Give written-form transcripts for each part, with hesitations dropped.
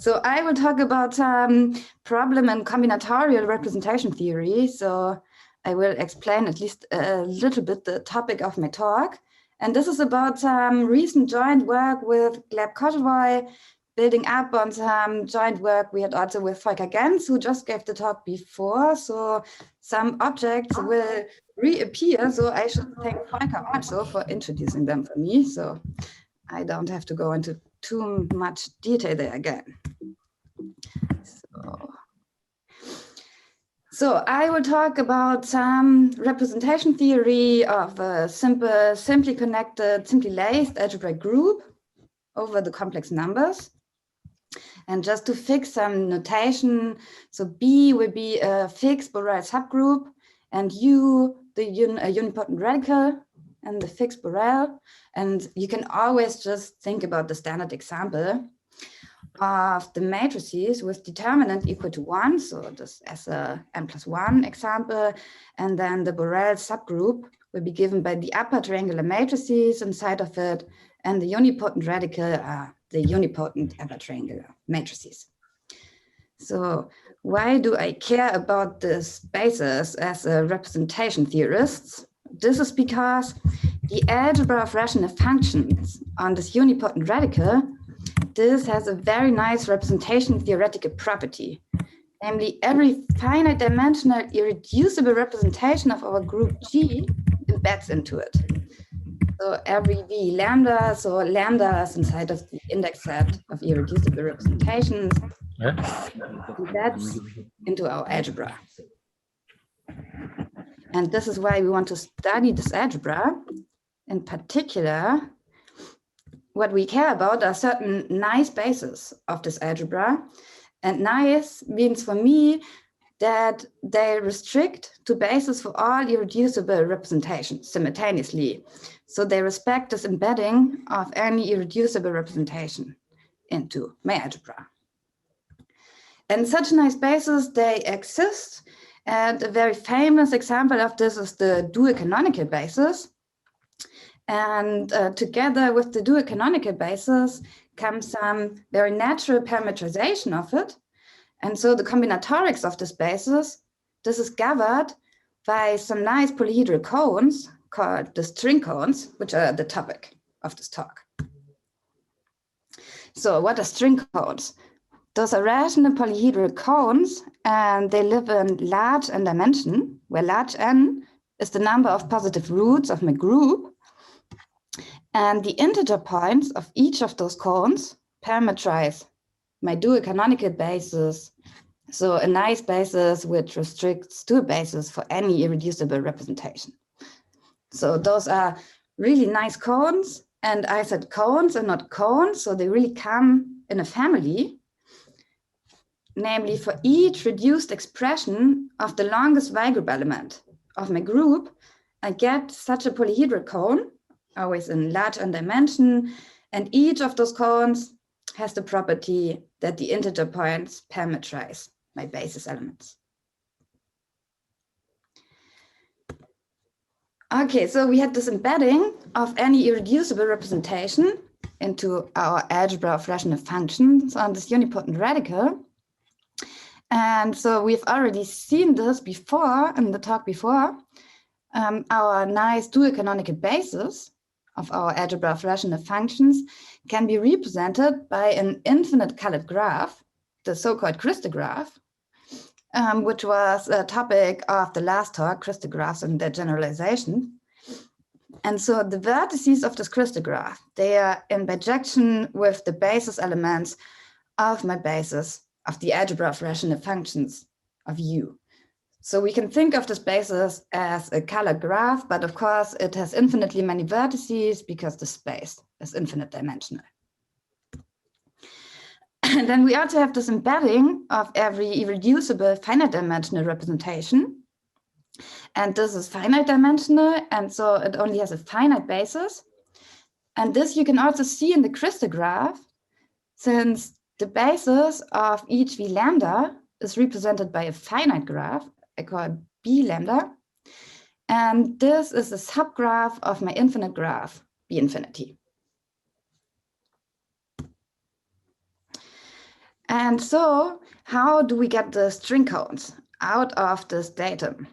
So I will talk about problem and combinatorial representation theory. So I will explain at least a little bit the topic of my talk. And this is about some recent joint work with Gleb Koshevoy, building up on some joint work we had also with Volker Gens, who just gave the talk before. So some objects will reappear. So I should thank Volker also for introducing them for me. So I don't have to go into too much detail there again. So I will talk about some representation theory of a simply connected, simply laced algebraic group over the complex numbers. And just to fix some notation, so B will be a fixed Borel subgroup, and U, a unipotent radical, and the fixed Borel. And you can always just think about the standard example of the matrices with determinant equal to 1, so this as a n+1 example, and then the Borel subgroup will be given by the upper triangular matrices inside of it, and the unipotent radical are the unipotent upper triangular matrices. So why do I care about this basis as a representation theorist? This is because the algebra of rational functions on this unipotent radical, this has a very nice representation theoretical property. Namely, every finite dimensional irreducible representation of our group G embeds into it. So every V lambda, so lambda is inside of the index set of irreducible representations, embeds into our algebra. And this is why we want to study this algebra. In particular, what we care about are certain nice bases of this algebra. And nice means for me that they restrict to bases for all irreducible representations simultaneously. So they respect this embedding of any irreducible representation into my algebra. And such nice bases, they exist. And a very famous example of this is the dual canonical basis. And together with the dual canonical basis comes some very natural parametrization of it. And so the combinatorics of this basis, this is gathered by some nice polyhedral cones called the string cones, which are the topic of this talk. So what are string cones? Those are rational polyhedral cones, and they live in large n dimension, where large n is the number of positive roots of my group. And the integer points of each of those cones parameterize my dual canonical basis. So a nice basis which restricts to a basis for any irreducible representation. So those are really nice cones. And I said cones and not cones. So they really come in a family. Namely, for each reduced expression of the longest Y group element of my group, I get such a polyhedral cone, always in large n dimension, and each of those cones has the property that the integer points parameterize my basis elements. Okay, so we had this embedding of any irreducible representation into our algebra of rational functions on this unipotent radical. And so we've already seen this before in the talk before. Our nice dual canonical basis of our algebra of rational functions can be represented by an infinite colored graph, the so-called crystograph, which was a topic of the last talk, crystalgraphs and their generalization. And so the vertices of this crystograph, they are in bijection with the basis elements of my basis of the algebra of rational functions of U. So we can think of this basis as a colored graph, but of course it has infinitely many vertices because the space is infinite dimensional. And then we also have this embedding of every irreducible finite dimensional representation. And this is finite dimensional, and so it only has a finite basis. And this you can also see in the crystograph, since the basis of each V lambda is represented by a finite graph, I call it B lambda. And this is a subgraph of my infinite graph, B infinity. And so how do we get the string counts out of this datum?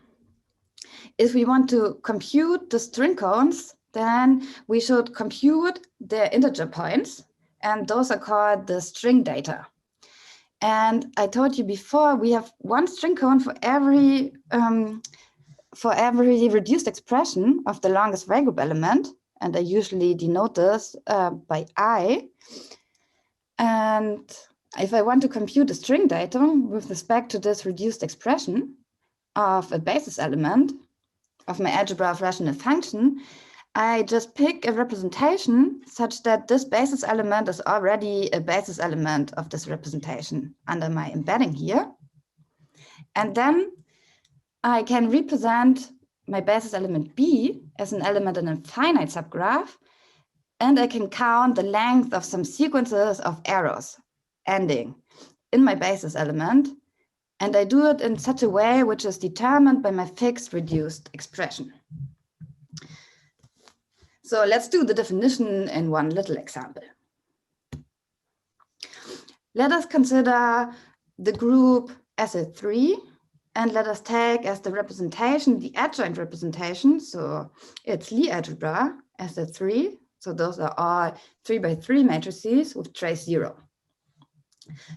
If we want to compute the string counts, then we should compute their integer points, and those are called the string data. And I told you before, we have one string count for every reduced expression of the longest Weil group element, and I usually denote this by I. And if I want to compute a string datum with respect to this reduced expression of a basis element of my algebra of rational function, I just pick a representation such that this basis element is already a basis element of this representation under my embedding here. And then I can represent my basis element B as an element in a finite subgraph, and I can count the length of some sequences of arrows ending in my basis element. And I do it in such a way which is determined by my fixed reduced expression. So let's do the definition in one little example. Let us consider the group SL3, and let us take as the representation the adjoint representation. So it's Lie algebra SL3. So those are all 3 by 3 matrices with trace 0.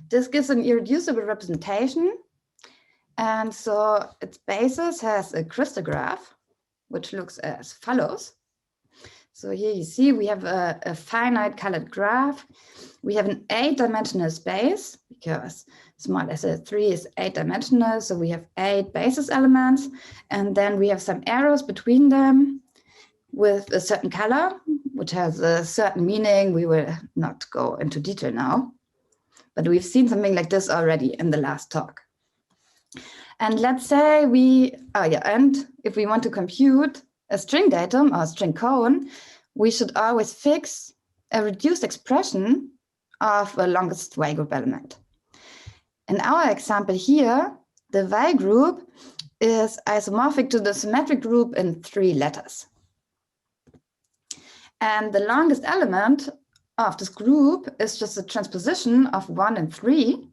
This gives an irreducible representation. And so its basis has a crystograph, which looks as follows. So here you see we have a finite colored graph. We have an 8-dimensional space because small SL3 is 8-dimensional. So we have 8 basis elements. And then we have some arrows between them with a certain color, which has a certain meaning. We will not go into detail now, but we've seen something like this already in the last talk. And let's say and if we want to compute a string datum or a string cone, we should always fix a reduced expression of a longest Weil group element. In our example here, the Weil group is isomorphic to the symmetric group in 3 letters. And the longest element of this group is just a transposition of 1 and 3.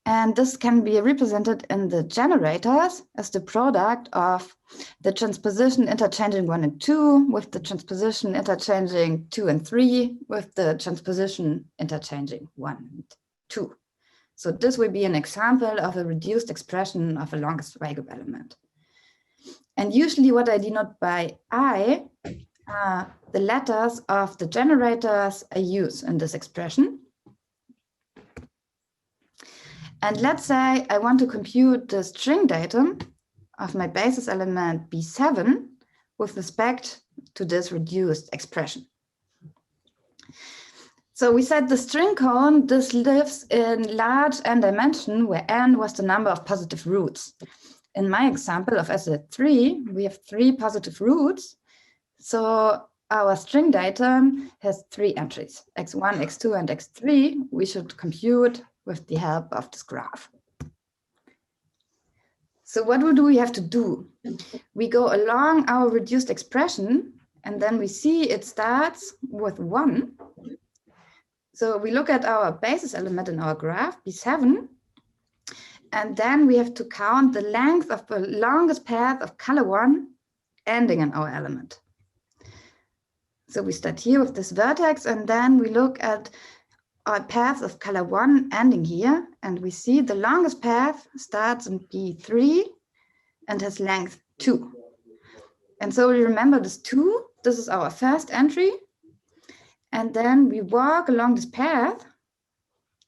And this can be represented in the generators as the product of the transposition interchanging 1 and 2 with the transposition interchanging 2 and 3 with the transposition interchanging 1 and 2. So this will be an example of a reduced expression of a longest Weil group element. And usually what I denote by I are the letters of the generators I use in this expression. And let's say I want to compute the string datum of my basis element B7 with respect to this reduced expression. So we said the string cone, this lives in large n dimension where n was the number of positive roots. In my example of SL3, we have 3 positive roots. So our string datum has 3 entries, x1, x2, and x3. We should compute with the help of this graph. So what do we have to do? We go along our reduced expression, and then we see it starts with 1. So we look at our basis element in our graph, B7, and then we have to count the length of the longest path of color 1 ending in our element. So we start here with this vertex, and then we look at our paths of color 1 ending here, and we see the longest path starts in B3 and has length 2. And so we remember this 2, this is our first entry, and then we walk along this path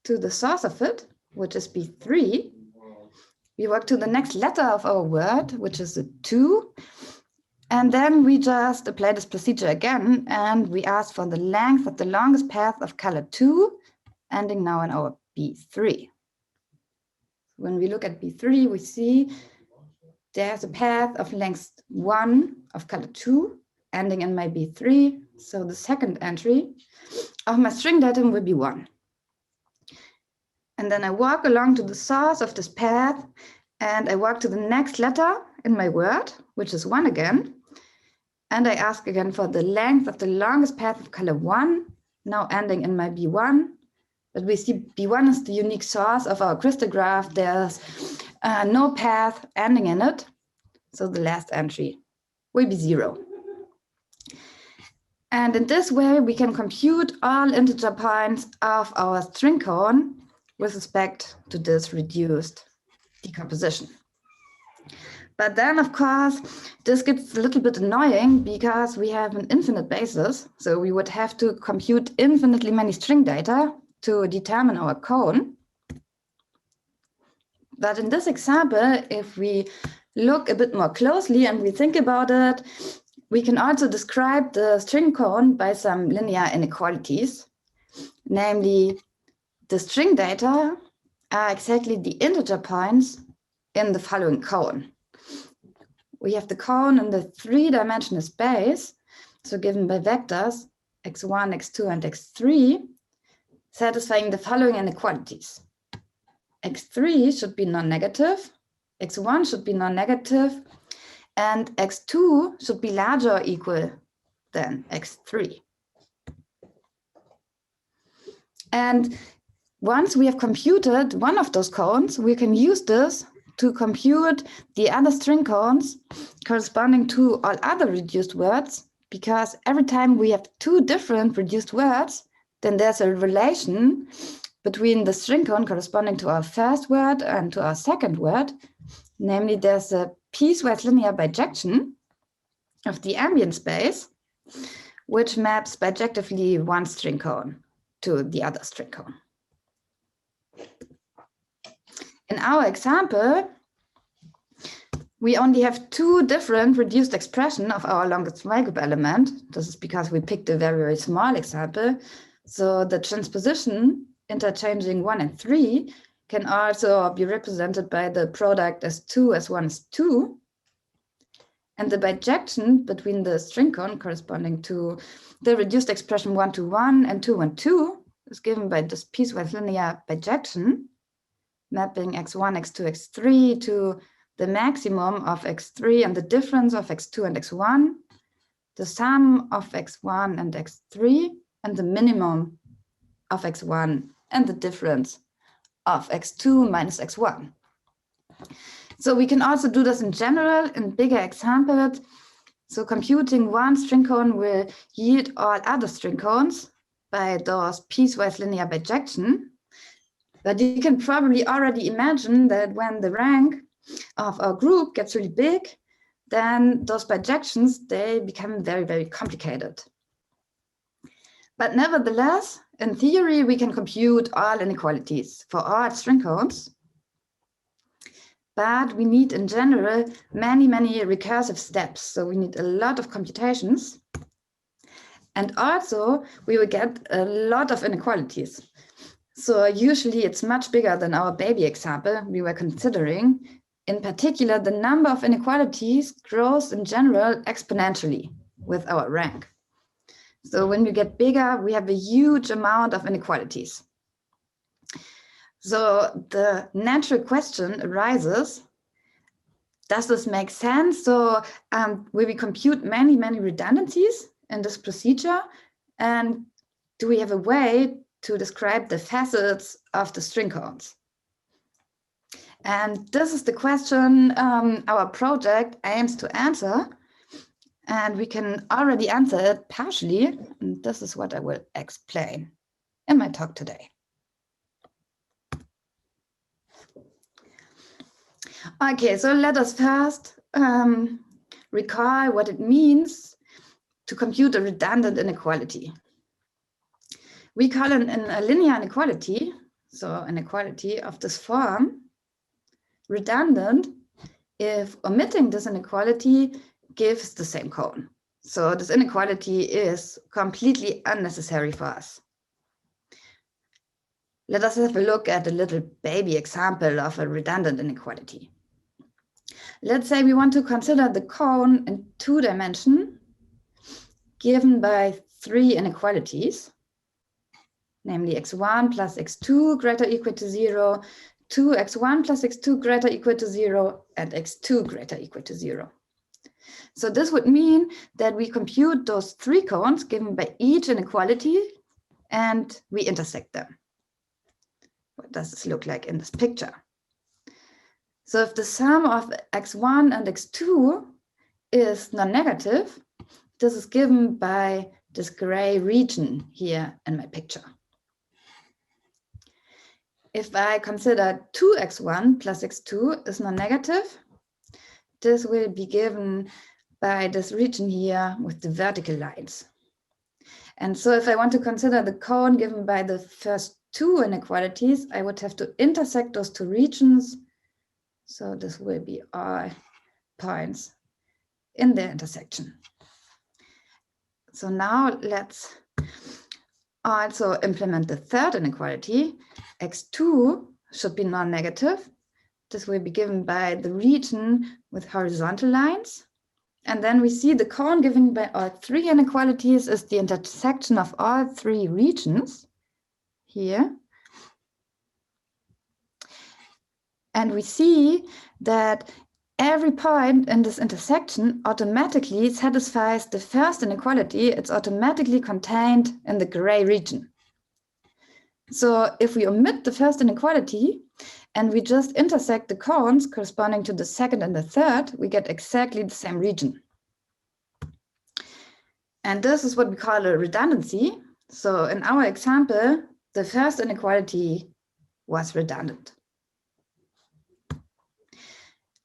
to the source of it, which is B3. We walk to the next letter of our word, which is a 2, and then we just apply this procedure again, and we ask for the length of the longest path of color 2, ending now in our B3. When we look at B3, we see there's a path of length 1 of color 2, ending in my B3. So the second entry of my string datum will be 1. And then I walk along to the source of this path, and I walk to the next letter in my word, which is 1 again. And I ask again for the length of the longest path of color 1, now ending in my B1. But we see B1 is the unique source of our crystal graph. There's no path ending in it. So the last entry will be 0. And in this way, we can compute all integer points of our string cone with respect to this reduced decomposition. But then, of course, this gets a little bit annoying because we have an infinite basis. So we would have to compute infinitely many string data to determine our cone. But in this example, if we look a bit more closely and we think about it, we can also describe the string cone by some linear inequalities. Namely, the string data are exactly the integer points in the following cone. We have the cone in the 3-dimensional space, so given by vectors x1, x2, and x3, satisfying the following inequalities. x3 should be non-negative, x1 should be non-negative, and x2 should be larger or equal than x3. And once we have computed one of those cones, we can use this to compute the other string cones corresponding to all other reduced words, because every time we have 2 different reduced words, then there's a relation between the string cone corresponding to our first word and to our second word. Namely, there's a piecewise linear bijection of the ambient space, which maps bijectively one string cone to the other string cone. In our example, we only have 2 different reduced expressions of our longest y-group element. This is because we picked a very, very small example. So the transposition interchanging 1 and 3 can also be represented by the product as 2 as 1 is 2. And the bijection between the string cone corresponding to the reduced expression 1 to 1 and 2 1 2 is given by this piecewise linear bijection, mapping x1, x2, x3 to the maximum of x3 and the difference of x2 and x1, the sum of x1 and x3, and the minimum of x1 and the difference of x2 minus x1. So we can also do this in general in bigger examples. So computing one string cone will yield all other string cones by those piecewise linear bijection. But you can probably already imagine that when the rank of our group gets really big, then those bijections, they become very, very complicated. But nevertheless, in theory, we can compute all inequalities for all string cones. But we need, in general, many, many recursive steps. So we need a lot of computations. And also, we will get a lot of inequalities. So usually it's much bigger than our baby example we were considering. In particular, the number of inequalities grows in general exponentially with our rank. So when we get bigger, we have a huge amount of inequalities. So the natural question arises, does this make sense? So will we compute many, many redundancies in this procedure? And do we have a way to describe the facets of the string cones? And this is the question our project aims to answer. And we can already answer it partially. And this is what I will explain in my talk today. Okay, so let us first recall what it means to compute a redundant inequality. We call it a linear inequality, so an inequality of this form, redundant if omitting this inequality gives the same cone. So this inequality is completely unnecessary for us. Let us have a look at a little baby example of a redundant inequality. Let's say we want to consider the cone in 2 dimensions given by 3 inequalities, namely x1 plus x2 greater or equal to 0, 2x1 plus x2 greater or equal to 0, and x2 greater or equal to 0. So this would mean that we compute those 3 cones given by each inequality and we intersect them. What does this look like in this picture? So if the sum of x1 and x2 is non-negative, this is given by this gray region here in my picture. If I consider 2x1 plus x2 is non-negative, this will be given by this region here with the vertical lines. And so if I want to consider the cone given by the first two inequalities, I would have to intersect those two regions. So this will be all points in their intersection. So now let's also implement the third inequality. x2 should be non-negative. This will be given by the region with horizontal lines. And then we see the cone given by all three inequalities is the intersection of all three regions here. And we see that every point in this intersection automatically satisfies the first inequality. It's automatically contained in the gray region. So if we omit the first inequality and we just intersect the cones corresponding to the second and the third, we get exactly the same region. And this is what we call a redundancy. So in our example, the first inequality was redundant.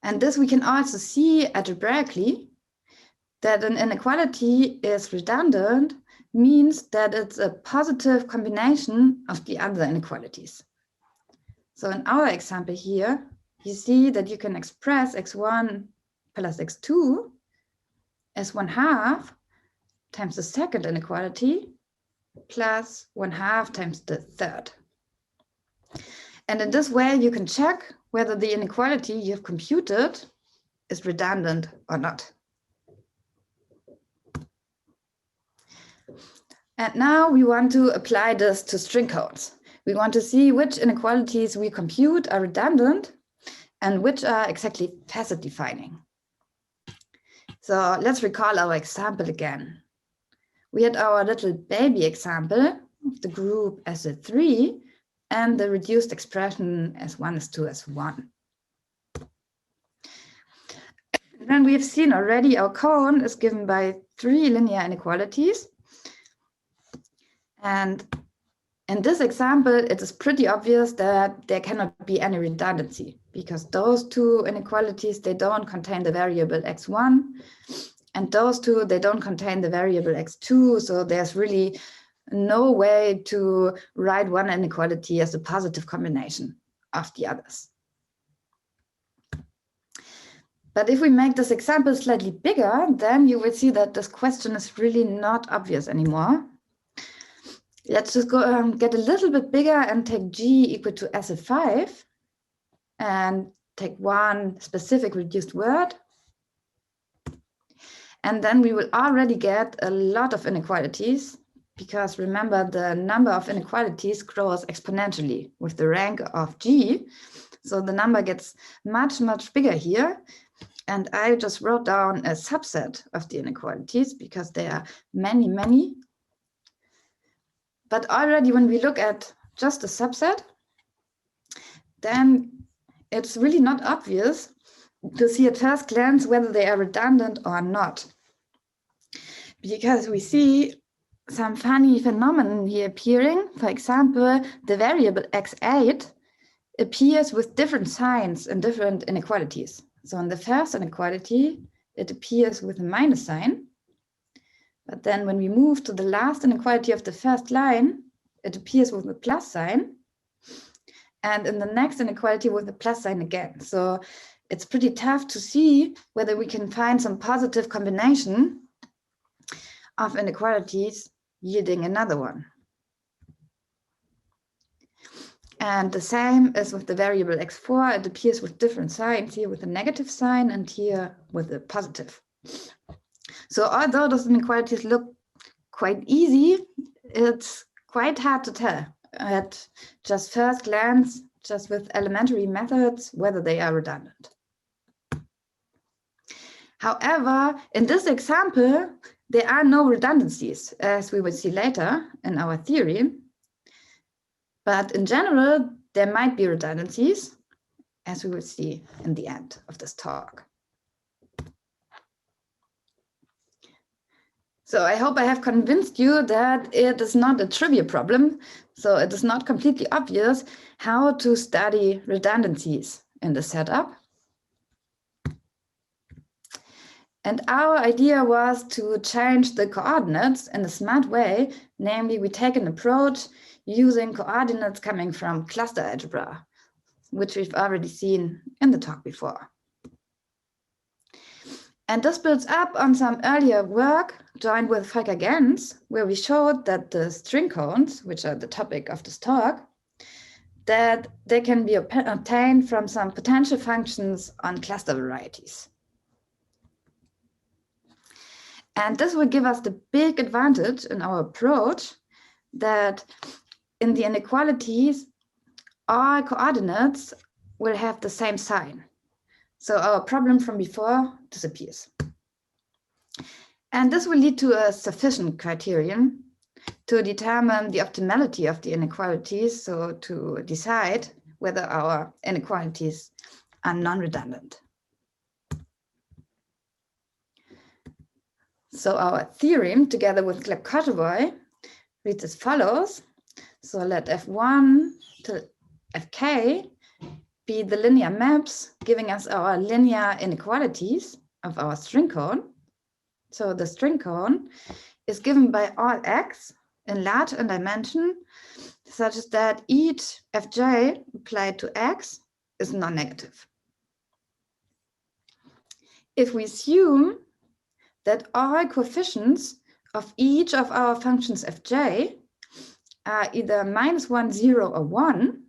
And this we can also see algebraically, that an inequality is redundant means that it's a positive combination of the other inequalities. So in our example here, you see that you can express x1 plus x2 as 1/2 times the second inequality plus 1/2 times the third. And in this way, you can check whether the inequality you've computed is redundant or not. And now we want to apply this to string codes. We want to see which inequalities we compute are redundant and which are exactly facet defining. So let's recall our example again. We had our little baby example of the group as a 3 and the reduced expression as 1 is 2 as 1. And then we've seen already our cone is given by 3 linear inequalities. And in this example, it is pretty obvious that there cannot be any redundancy because those two inequalities, they don't contain the variable x1, and those two, they don't contain the variable x2. So there's really no way to write one inequality as a positive combination of the others. But if we make this example slightly bigger, then you will see that this question is really not obvious anymore. Let's just go get a little bit bigger and take g equal to s of 5 and take one specific reduced word. And then we will already get a lot of inequalities because remember the number of inequalities grows exponentially with the rank of g. So the number gets much, much bigger here. And I just wrote down a subset of the inequalities because there are many, many. But already when we look at just a subset, then it's really not obvious to see at first glance whether they are redundant or not. Because we see some funny phenomenon here appearing. For example, the variable x8 appears with different signs in different inequalities. So in the first inequality, it appears with a minus sign. But then when we move to the last inequality of the first line, it appears with a plus sign. And in the next inequality with a plus sign again. So it's pretty tough to see whether we can find some positive combination of inequalities yielding another one. And the same is with the variable x4. It appears with different signs, here with a negative sign and here with a positive. So although those inequalities look quite easy, it's quite hard to tell at just first glance, just with elementary methods, whether they are redundant. However, in this example, there are no redundancies, as we will see later in our theory. But in general, there might be redundancies, as we will see in the end of this talk. So I hope I have convinced you that it is not a trivial problem. So it is not completely obvious how to study redundancies in the setup. And our idea was to change the coordinates in a smart way. Namely, we take an approach using coordinates coming from cluster algebra, which we've already seen in the talk before. And this builds up on some earlier work joined with Volker Gens, where we showed that the string cones, which are the topic of this talk, that they can be obtained from some potential functions on cluster varieties. And this will give us the big advantage in our approach that in the inequalities, all coordinates will have the same sign. So our problem from before disappears. And this will lead to a sufficient criterion to determine the optimality of the inequalities, so to decide whether our inequalities are non-redundant. So our theorem, together with Gleb Koshevoy, reads as follows. So let F1 to Fk be the linear maps giving us our linear inequalities of our string cone. So the string cone is given by all x in large in dimension, such that each fj applied to x is non-negative. If we assume that all coefficients of each of our functions fj are either -1, 0, or 1,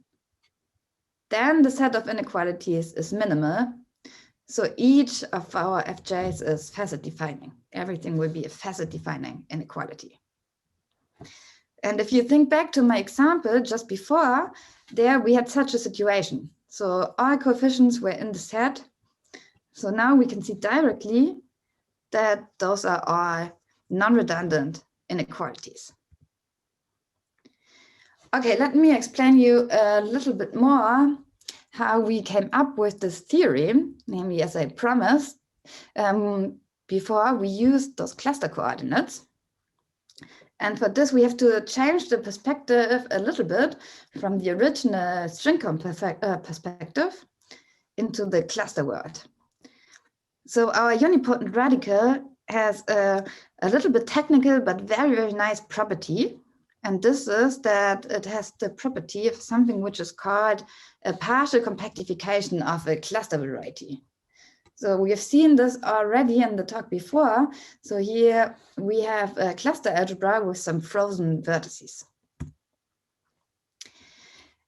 then the set of inequalities is minimal. So each of our fj's is facet defining. Everything will be a facet defining inequality. And if you think back to my example just before, there we had such a situation. So all coefficients were in the set. So now we can see directly that those are all non-redundant inequalities. Okay, let me explain you a little bit more how we came up with this theorem, namely, as I promised, before we used those cluster coordinates. And for this, we have to change the perspective a little bit from the original string cone perspective into the cluster world. So our unipotent radical has a little bit technical, but very, very nice property. And this is that it has the property of something which is called a partial compactification of a cluster variety. So we have seen this already in the talk before. So here we have a cluster algebra with some frozen vertices.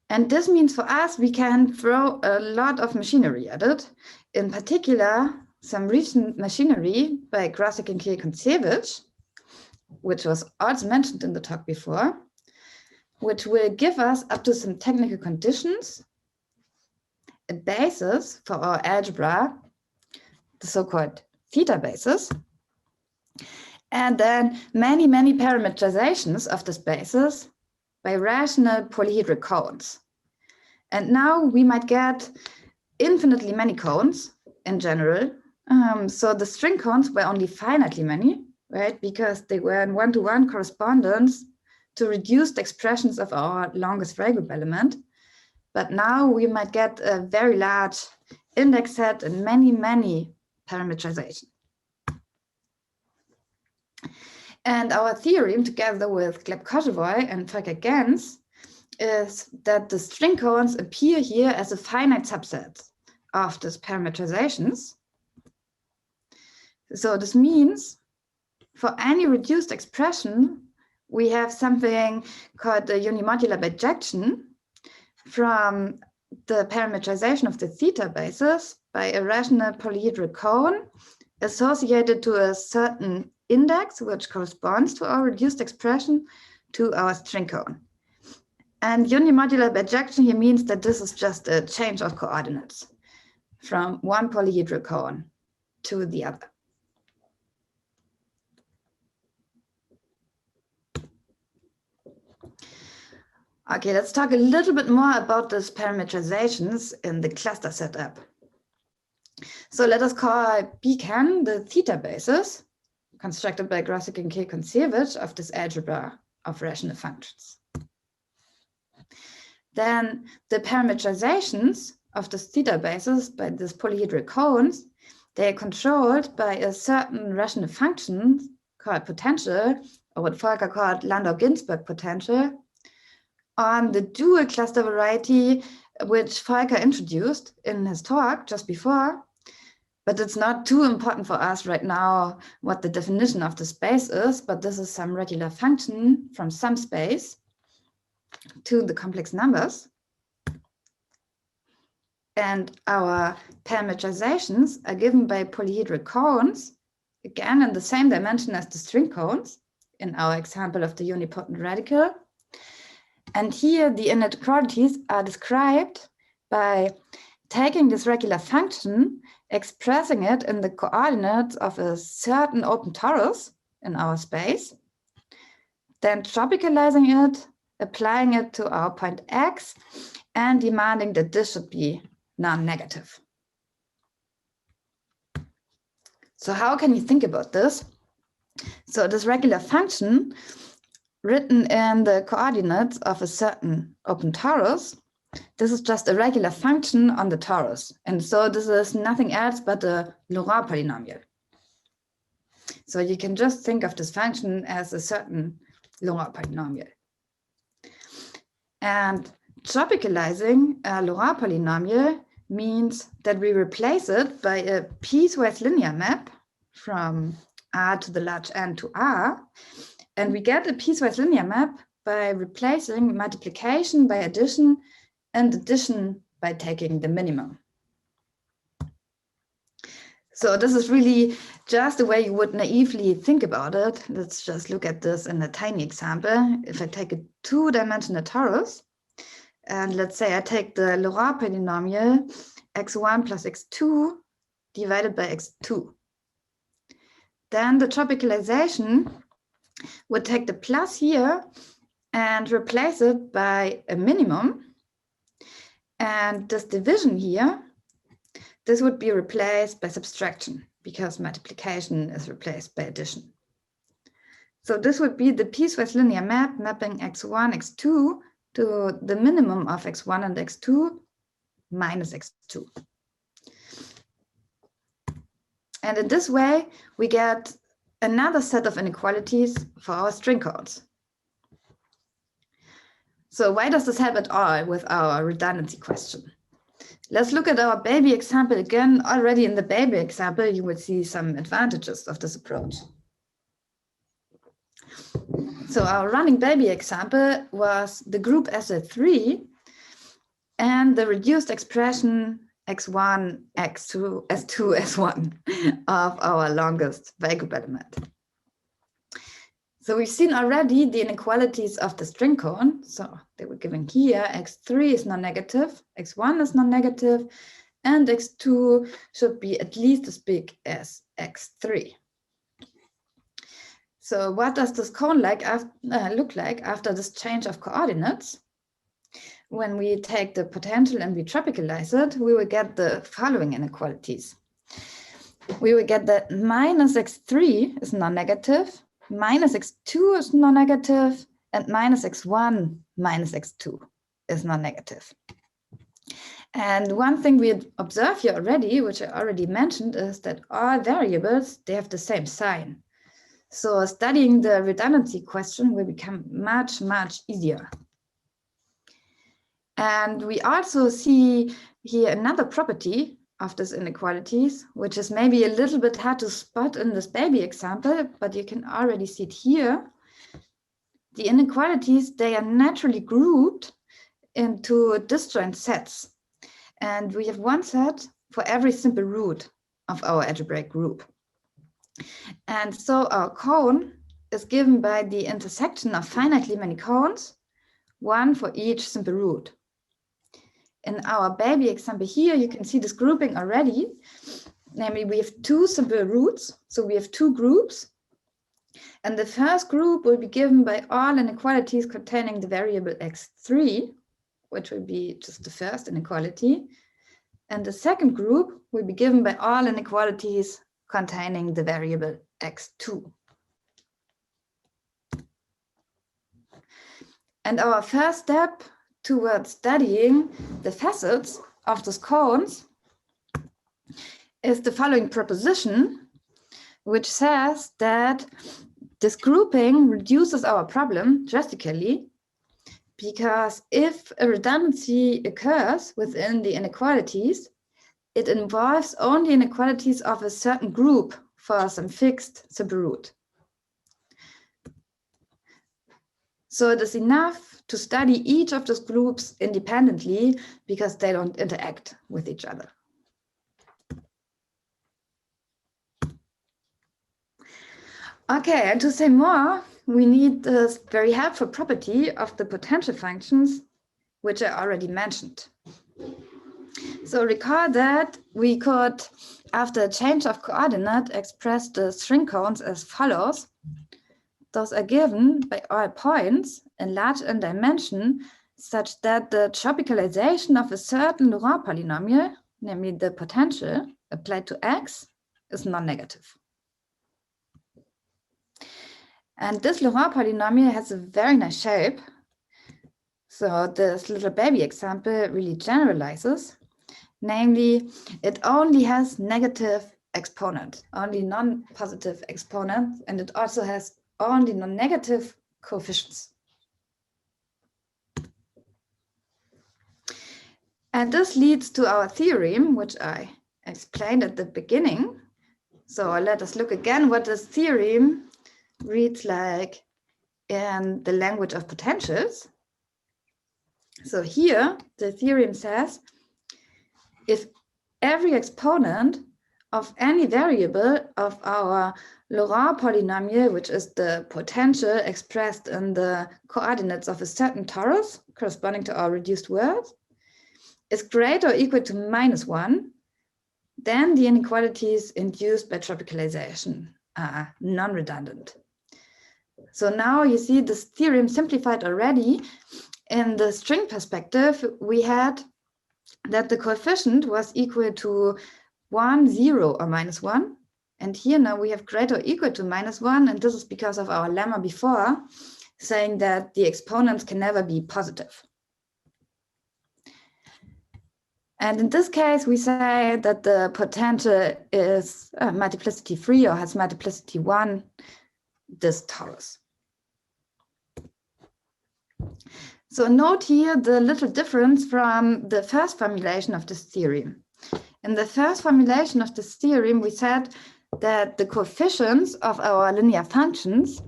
And this means for us, we can throw a lot of machinery at it. In particular, some recent machinery by Gleb and Koshevoy, which was also mentioned in the talk before, which will give us up to some technical conditions, a basis for our algebra, the so-called theta basis, and then many, many parametrizations of this basis by rational polyhedral cones. And now we might get infinitely many cones in general. So the string cones were only finitely many, right? Because they were in one-to-one correspondence to reduced expressions of our longest Ray group element. But now we might get a very large index set and many, many parametrization. And our theorem, together with Gleb Koshevoy and Volker Gens, is that the string cones appear here as a finite subset of these parametrizations. So this means for any reduced expression, we have something called the unimodular bijection from the parametrization of the theta basis by a rational polyhedral cone associated to a certain index, which corresponds to our reduced expression to our string cone. And unimodular bijection here means that this is just a change of coordinates from one polyhedral cone to the other. Okay, let's talk a little bit more about these parameterizations in the cluster setup. So let us call Bcan the theta basis, constructed by Grossek and Koshevoy, of this algebra of rational functions. Then the parameterizations of the theta basis by these polyhedral cones, they are controlled by a certain rational function called potential, or what Volker called Landau-Ginzburg potential, on the dual cluster variety, which Volker introduced in his talk just before. But it's not too important for us right now what the definition of the space is, but this is some regular function from some space to the complex numbers. And our parameterizations are given by polyhedral cones, again in the same dimension as the string cones, in our example of the unipotent radical. And here the inequalities are described by taking this regular function, expressing it in the coordinates of a certain open torus in our space, then tropicalizing it, applying it to our point x, and demanding that this should be non-negative. So how can you think about this? So this regular function written in the coordinates of a certain open torus, this is just a regular function on the torus. And so this is nothing else but a Laurent polynomial. So you can just think of this function as a certain Laurent polynomial. And tropicalizing a Laurent polynomial means that we replace it by a piecewise linear map from R to the large N to R. And we get a piecewise linear map by replacing multiplication by addition and addition by taking the minimum. So this is really just the way you would naively think about it. Let's just look at this in a tiny example. If I take a two-dimensional torus, and let's say I take the Laurent polynomial x1 plus x2 divided by x2. Then the tropicalization would take the plus here and replace it by a minimum. And this division here, this would be replaced by subtraction because multiplication is replaced by addition. So this would be the piecewise linear map mapping x1, x2 to the minimum of x1 and x2 minus x2. And in this way, we get another set of inequalities for our string codes. So why does this help at all with our redundancy question? Let's look at our baby example again. Already in the baby example, you will see some advantages of this approach. So our running baby example was the group SL3 and the reduced expression x1, x2, s2, s1 of our longest Weygroup element. So we've seen already the inequalities of the string cone. So they were given here, x3 is non-negative, x1 is non-negative, and x2 should be at least as big as x3. So what does this cone look like after this change of coordinates? When we take the potential and we tropicalize it, we will get the following inequalities. We will get that minus x3 is non-negative, minus x2 is non-negative, and minus x1 minus x2 is non-negative. And one thing we observe here already, which I already mentioned, is that all variables, they have the same sign. So studying the redundancy question will become much, much easier. And we also see here another property of these inequalities, which is maybe a little bit hard to spot in this baby example, but you can already see it here. The inequalities, they are naturally grouped into disjoint sets. And we have one set for every simple root of our algebraic group. And so our cone is given by the intersection of finitely many cones, one for each simple root. In our baby example here, you can see this grouping already. Namely, we have two simple roots. So we have two groups. And the first group will be given by all inequalities containing the variable x3, which will be just the first inequality. And the second group will be given by all inequalities containing the variable x2. And our first step towards studying the facets of those cones is the following proposition, which says that this grouping reduces our problem drastically, because if a redundancy occurs within the inequalities, it involves only inequalities of a certain group for some fixed subroot. So it is enough to study each of those groups independently because they don't interact with each other. Okay, and to say more, we need this very helpful property of the potential functions, which I already mentioned. So recall that we could, after a change of coordinate, express the string cones as follows. Those are given by all points enlarged in dimension such that the tropicalization of a certain Laurent polynomial, namely the potential applied to x, is non-negative. And this Laurent polynomial has a very nice shape. So this little baby example really generalizes. Namely, it only has negative exponents, only non-positive exponents, and it also has only non-negative coefficients. And this leads to our theorem, which I explained at the beginning. So let us look again what this theorem reads like in the language of potentials. So here, the theorem says, if every exponent of any variable of our Laurent polynomial, which is the potential expressed in the coordinates of a certain torus corresponding to our reduced world, is greater or equal to -1, then the inequalities induced by tropicalization are non-redundant. So now you see this theorem simplified already. In the string perspective, we had that the coefficient was equal to 1, 0, or -1. And here now we have greater or equal to -1. And this is because of our lemma before, saying that the exponents can never be positive. And in this case, we say that the potential is multiplicity free or has multiplicity 1, this torus. So note here the little difference from the first formulation of this theorem. In the first formulation of this theorem, we said that the coefficients of our linear functions,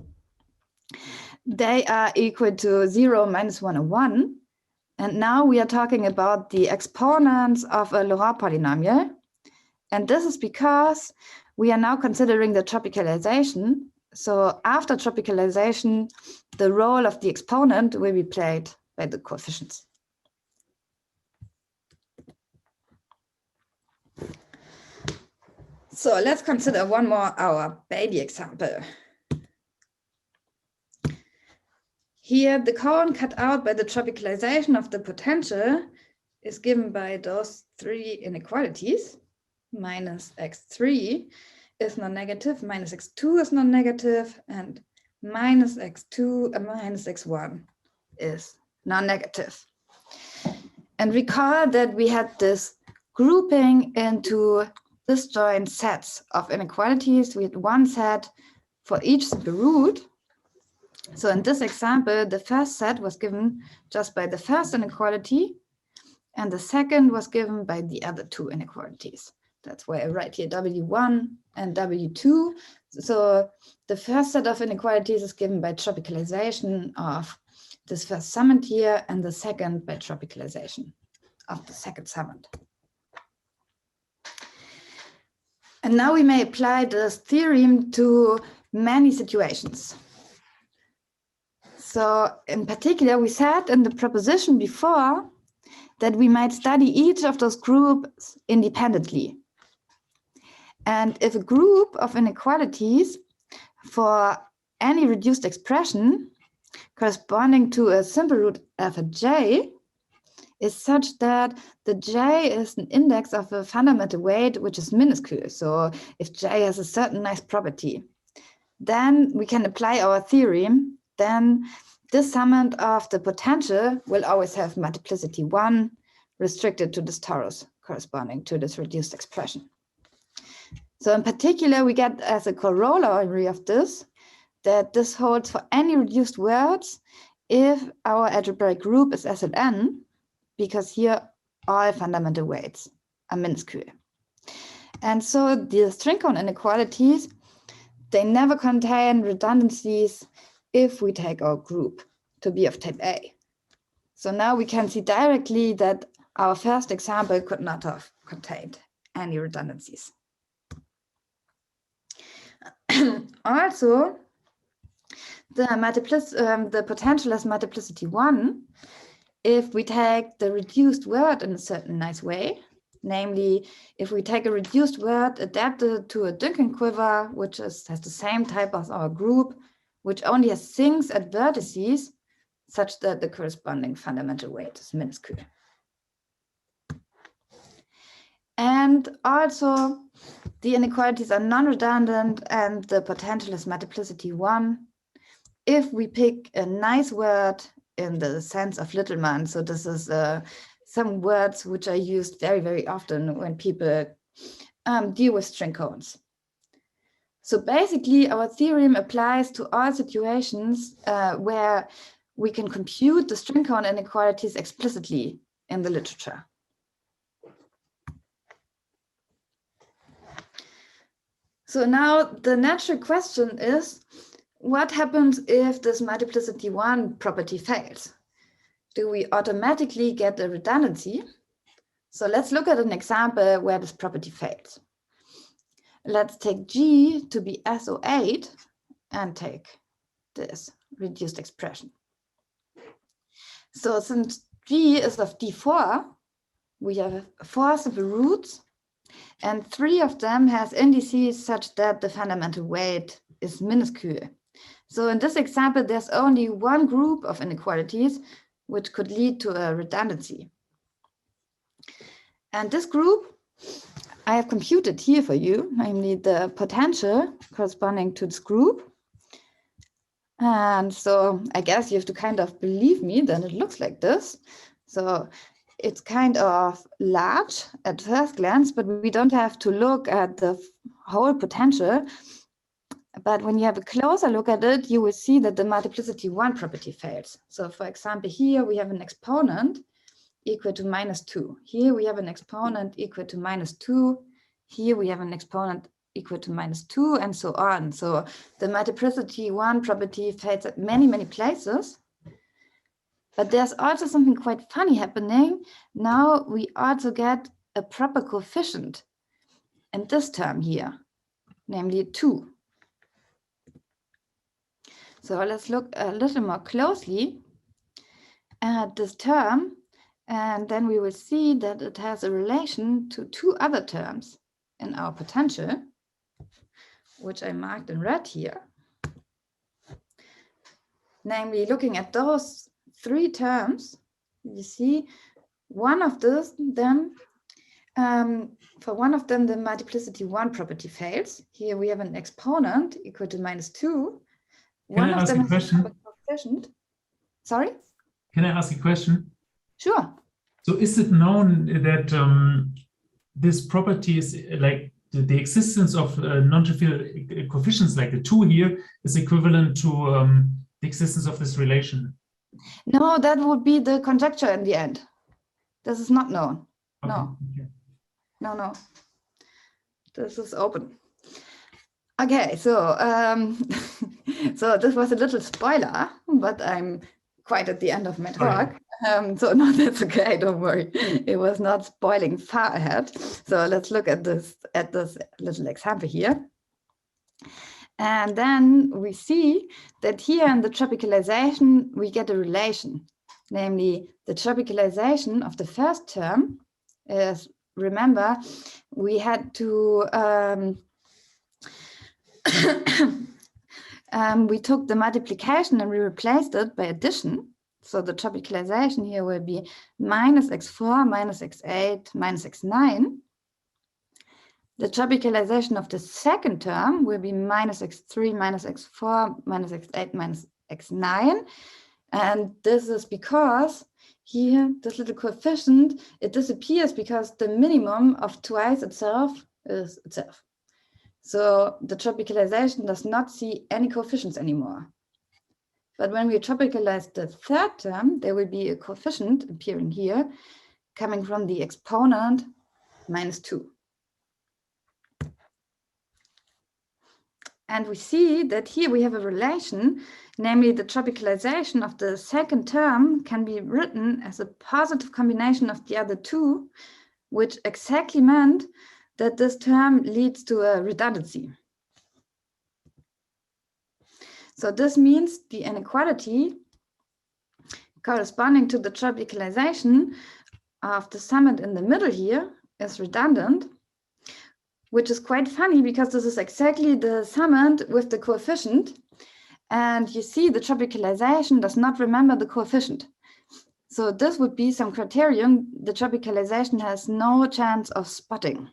they are equal to 0, -1, or 1. And now we are talking about the exponents of a Laurent polynomial. And this is because we are now considering the tropicalization. So after tropicalization, the role of the exponent will be played by the coefficients. So let's consider one more our baby example. Here, the cone cut out by the tropicalization of the potential is given by those three inequalities. -x3 is non-negative, -x2 is non-negative, and -x2 and -x1 is non-negative. And recall that we had this grouping into disjoint sets of inequalities. We had one set for each simple root. So in this example, the first set was given just by the first inequality, and the second was given by the other two inequalities. That's why I write here W1 and W2. So the first set of inequalities is given by tropicalization of this first summand here, and the second by tropicalization of the second summand. And now we may apply this theorem to many situations. So in particular, we said in the proposition before that we might study each of those groups independently. And if a group of inequalities for any reduced expression corresponding to a simple root alpha j is such that the j is an index of a fundamental weight which is minuscule. So if j has a certain nice property, then we can apply our theorem. Then this summand of the potential will always have multiplicity 1 restricted to this torus corresponding to this reduced expression. So in particular, we get as a corollary of this, that this holds for any reduced words if our algebraic group is S at n, because here all fundamental weights are minuscule. And so the string count inequalities, they never contain redundancies if we take our group to be of type A. So now we can see directly that our first example could not have contained any redundancies. Also, the potential has multiplicity 1 if we take the reduced word in a certain nice way. Namely, if we take a reduced word adapted to a Dünken quiver, which has the same type as our group, which only has things at vertices, such that the corresponding fundamental weight is minuscule. And also, the inequalities are non-redundant and the potential is multiplicity 1 if we pick a nice word in the sense of Littleman. So this is some words which are used very, very often when people deal with string counts. So basically, our theorem applies to all situations where we can compute the string count inequalities explicitly in the literature. So now the natural question is, what happens if this multiplicity 1 property fails? Do we automatically get a redundancy? So let's look at an example where this property fails. Let's take G to be SO8 and take this reduced expression. So since G is of D4, we have 4 simple roots, and 3 of them has indices such that the fundamental weight is minuscule. So in this example, there's only one group of inequalities which could lead to a redundancy. And this group I have computed here for you, namely the potential corresponding to this group. And so I guess you have to kind of believe me, then it looks like this. So it's kind of large at first glance, but we don't have to look at the whole potential. But when you have a closer look at it, you will see that the multiplicity 1 property fails. So for example, here we have an exponent equal to -2. Here we have an exponent equal to -2. Here we have an exponent equal to -2, and so on. So the multiplicity 1 property fails at many, many places. But there's also something quite funny happening. Now we also get a proper coefficient in this term here, namely 2. So let's look a little more closely at this term, and then we will see that it has a relation to 2 other terms in our potential, which I marked in red here. Namely, looking at those 3 terms, you see one of them, for one of them, the multiplicity 1 property fails. Here we have an exponent equal to -2. Can I ask a question? Sorry? Can I ask a question? Sure. So is it known that this property is like the existence of non-trivial coefficients like the 2 here is equivalent to the existence of this relation? No, that would be the conjecture in the end. This is not known. Okay. No. Okay. No. This is open. Okay, so so this was a little spoiler, but I'm quite at the end of my talk. So no, that's okay, don't worry. It was not spoiling far ahead. So let's look at this little example here. And then we see that here in the tropicalization, we get a relation. Namely, the tropicalization of the first term is, remember, we had to we took the multiplication and we replaced it by addition. So the tropicalization here will be minus x4 minus x8 minus x9. The tropicalization of the second term will be minus x3 minus x4 minus x8 minus x9. And this is because here, this little coefficient, it disappears because the minimum of twice itself is itself. So the tropicalization does not see any coefficients anymore. But when we tropicalize the third term, there will be a coefficient appearing here, coming from the exponent -2. And we see that here we have a relation, namely the tropicalization of the second term can be written as a positive combination of the other two, which exactly meant that this term leads to a redundancy. So this means the inequality corresponding to the tropicalization of the summand in the middle here is redundant, which is quite funny because this is exactly the summand with the coefficient. And you see the tropicalization does not remember the coefficient. So this would be some criterion the tropicalization has no chance of spotting.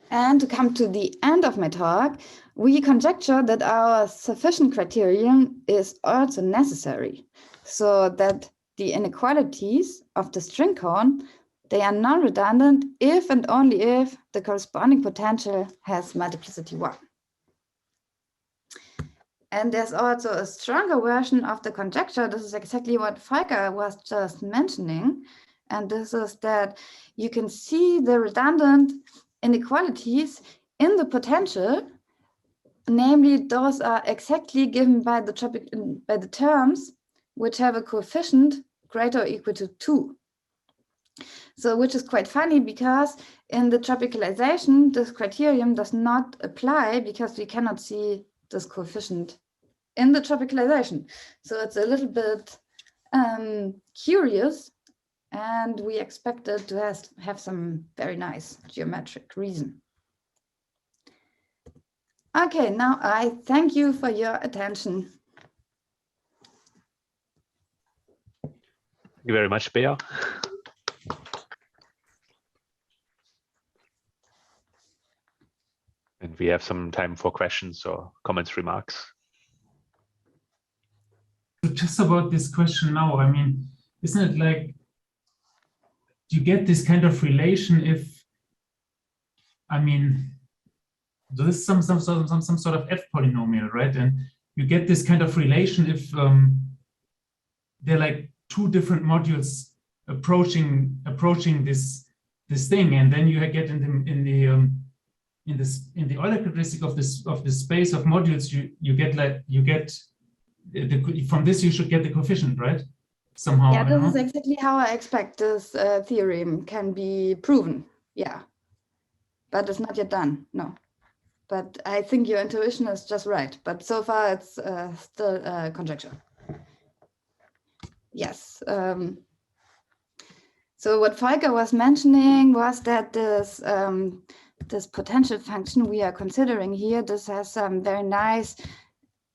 And to come to the end of my talk, we conjecture that our sufficient criterion is also necessary, so that the inequalities of the string cone, they are non-redundant if and only if the corresponding potential has multiplicity 1. And there's also a stronger version of the conjecture. This is exactly what Volker was just mentioning. And this is that you can see the redundant inequalities in the potential, namely those are exactly given by the terms which have a coefficient greater or equal to 2. So which is quite funny because in the tropicalization this criterion does not apply because we cannot see this coefficient in the tropicalization. So it's a little bit curious, and we expect it to have some very nice geometric reason. Okay, now I thank you for your attention. Thank you very much, Bea. And we have some time for questions or comments, remarks. Just about this question now, I mean, isn't it like, you get this kind of relation if, I mean, this is some sort of F polynomial, right? And you get this kind of relation if they're like two different modules approaching this thing, and then you get in the Euler characteristic of the space of modules, from this you should get the coefficient, right? Somehow. Yeah, this is exactly how I expect this theorem can be proven. Yeah, but it's not yet done. No, but I think your intuition is just right. But so far it's still conjecture. Yes. So what Volker was mentioning was that this potential function we are considering here, this has some very nice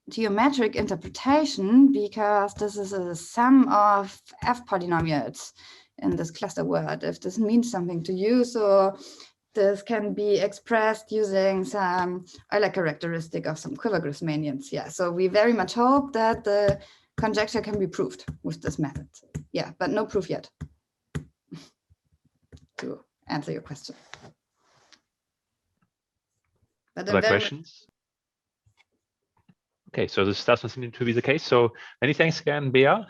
geometric interpretation because this is a sum of F polynomials in this cluster word, if this means something to you. So this can be expressed using some Euler characteristic of some quiver Grassmannians. Yeah, so we very much hope that the conjecture can be proved with this method. Yeah, but no proof yet, to answer your question. But other questions? Okay, so this doesn't seem to be the case. So many thanks again, Bea.